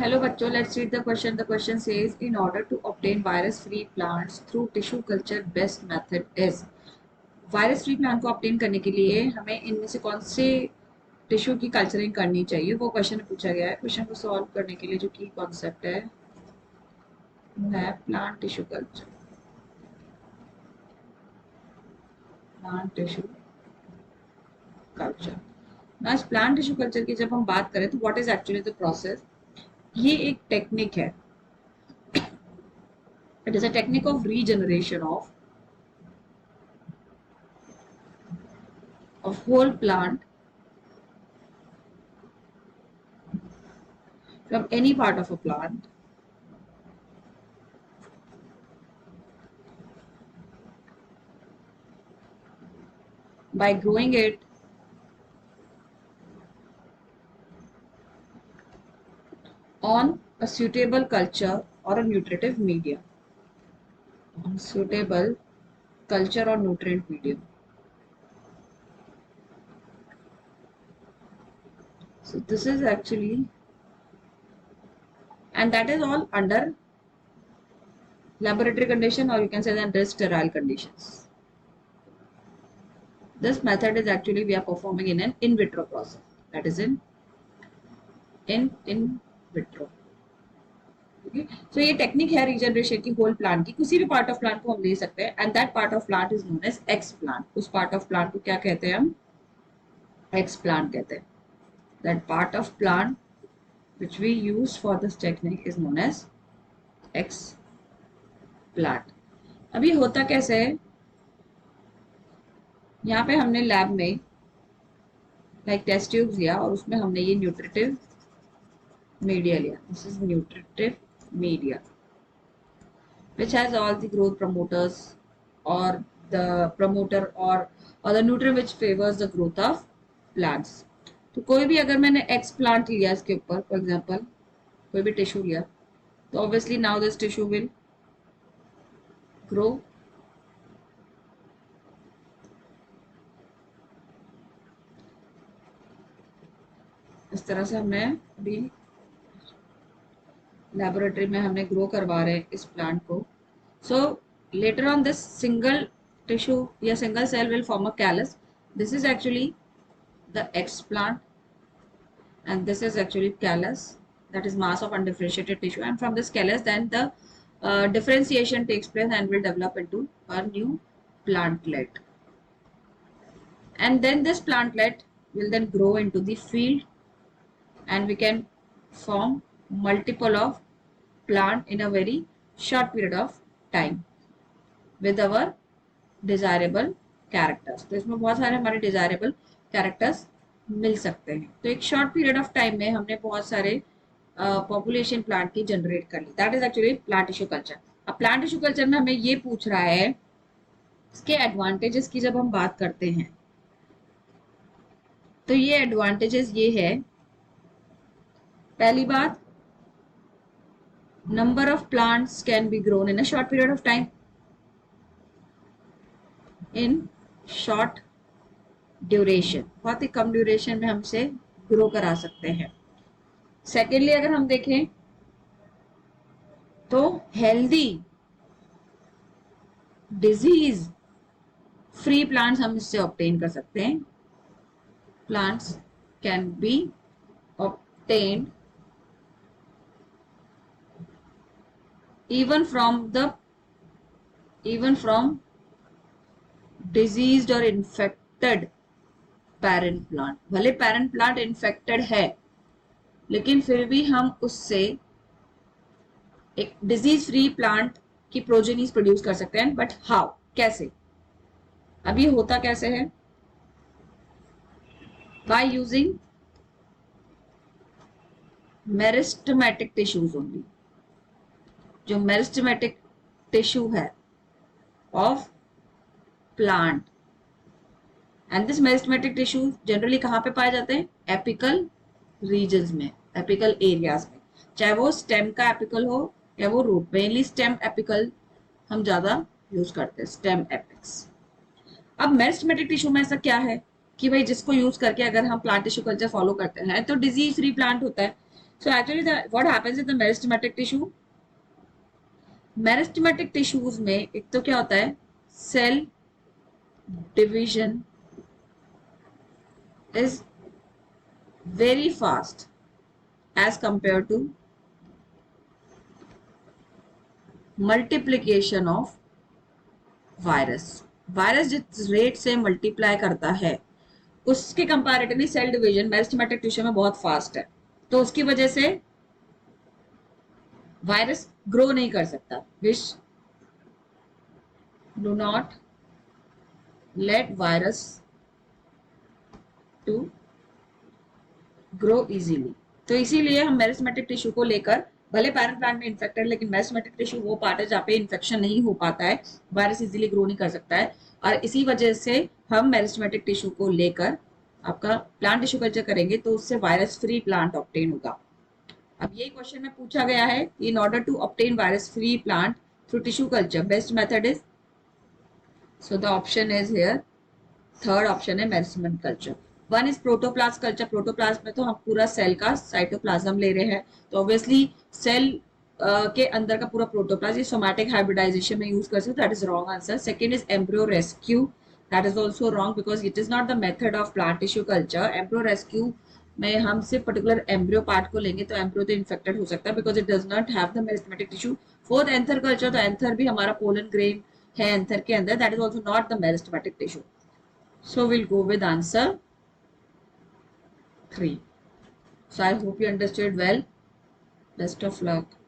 Hello बच्चों, let's read the question. The question says, in order to obtain virus-free plants through tissue culture, best method is. Virus free plant को obtain करने के लिए हमें इनमें से कौन से टिश्यू की कल्चरिंग करनी चाहिए, वो क्वेश्चन पूछा गया है। क्वेश्चन को सॉल्व करने के लिए जो की कॉन्सेप्ट है वो है plant tissue culture. Plant tissue culture ना, इस प्लांट टिश्यू कल्चर की जब हम बात करें तो what is actually the process. ये एक टेक्निक है। It is a technique of regeneration of whole plant from any part of a plant by growing it on a suitable culture or a nutritive medium. On suitable culture or nutrient medium. So this is actually, and that is all under laboratory condition, or you can say that under sterile conditions. This method is actually we are performing in an in vitro process. That is in vitro. So ये technique है regeneration की whole plant की। किसी भी part of plant को हम ले सकते हैं and that part of plant is known as explant. उस पार्ट ऑफ प्लांट को क्या कहते हैं हम? एक्स प्लांट कहते हैं। That part of plant which we use for this technique is known as X plant. अभी होता कैसे है, यहाँ पे हमने लैब में लाइक टेस्ट ट्यूब्स लिया और उसमें हमने ये न्यूट्रिटिव मीडिया लिया. This is nutritive media which has all the growth promoters or the promoter or the nutrient which favors the growth of plants. तो कोई भी अगर मैंने एक्स प्लांट लिया इसके ऊपर, फॉर एग्जांपल कोई भी टिश्यू लिया, तो obviously now this tissue will grow इस तरह से। हमने अभी लेबोरेटरी में हमने ग्रो करवा रहे हैं इस प्लांट को. So later on this single tissue या single cell will form a callus. This is actually the X plant and this is actually callus, that is mass of undifferentiated tissue, and from this callus then the differentiation takes place and will develop into a new plantlet, and then this plantlet will then grow into the field and we can form multiple of plant in a very short period of time with our desirable characters. तो इसमें बहुत सारे हमारे desirable characters मिल सकते हैं. तो एक short period of time में हमने बहुत सारे पॉपुलेशन प्लांट की जनरेट कर ली. That is actually plant tissue culture. अब प्लांट टिश्यू कल्चर में हमें ये पूछ रहा है इसके एडवांटेजेस की जब हम बात करते हैं तो ये एडवांटेजेस ये है. पहली बात, number of plants can be grown in a short period of time, in short duration. बहुत ही कम ड्यूरेशन में हमसे ग्रो करा सकते हैं. सेकेंडली अगर हम देखें तो हेल्दी डिजीज फ्री प्लांट्स हम इससे ऑब्टेन कर सकते हैं. Plants can be obtained even from diseased or infected parent plant. भले पेरेंट प्लांट इन्फेक्टेड है लेकिन फिर भी हम उससे एक डिजीज फ्री प्लांट की प्रोजेनीज प्रोड्यूस कर सकते हैं. बट हाउ, कैसे? अब ये होता कैसे है? By using meristematic tissues only. जो मेरिस्टेमेटिक टिश्यू है of plant, and this meristematic tissue generally कहाँ पे पाए जाते हैं? एपिकल रीजन्स में, एपिकल एरियाज में. चाहे वो स्टेम का एपिकल हो या वो रूट. मेनली स्टेम एपिकल हम ज्यादा यूज करते हैं, स्टेम एपिक्स. अब मेरिस्टेमेटिक टिश्यू में ऐसा क्या है कि भाई जिसको यूज करके अगर हम प्लांट टिश्यू कल्चर फॉलो करते हैं तो डिजीज फ्री प्लांट होता है. So actually what happens in the meristematic tissue? Meristematic tissues में एक तो क्या होता है, cell division is very fast as compared to multiplication of virus. Virus जिस रेट से मल्टीप्लाई करता है उसके comparatively cell division meristematic tissue में बहुत फास्ट है, तो उसकी वजह से वायरस ग्रो नहीं कर सकता. Which do not let virus to grow easily. तो इसीलिए हम मेरिस्टेमेटिक टिश्यू को लेकर, भले पैरेंट प्लांट में इन्फेक्टेड, लेकिन मेरिस्टेमेटिक टिश्यू वो पार्ट है जहाँ पे इन्फेक्शन नहीं हो पाता है, वायरस इजीली ग्रो नहीं कर सकता है, और इसी वजह से हम मेरिस्टेमेटिक टिश्यू को लेकर आपका प्लांट टिश्यू कल्चर करेंगे तो उससे वायरस फ्री प्लांट ऑब्टेन होगा. अब यही क्वेश्चन में पूछा गया है, in order to obtain virus free plant through tissue culture best method is, so the option is here, third option है meristematic culture. One is protoplast culture. Protoplast में तो हम पूरा सेल का साइटोप्लाज्म ले रहे हैं, तो ऑब्वियसली सेल के अंदर का पूरा प्रोटोप्लाज्म, ये सोमैटिक हाइब्रिडाइजेशन में यूज कर सकते, that is wrong answer. Second is embryo rescue, that is also wrong because it is not the method of plant tissue culture. Embryo rescue में हम सिर्फ पर्टिकुलर एम्ब्रियो पार्ट को लेंगे तो एम्ब्रियो तो इन्फेक्टेड हो सकता है because it does not have the meristematic tissue. Fourth anther culture, तो एंथर भी हमारा पोलन ग्रेन है एंथर के अंदर, that is also not the meristematic tissue. So we'll go with answer 3. So I hope you understood well. Best of luck.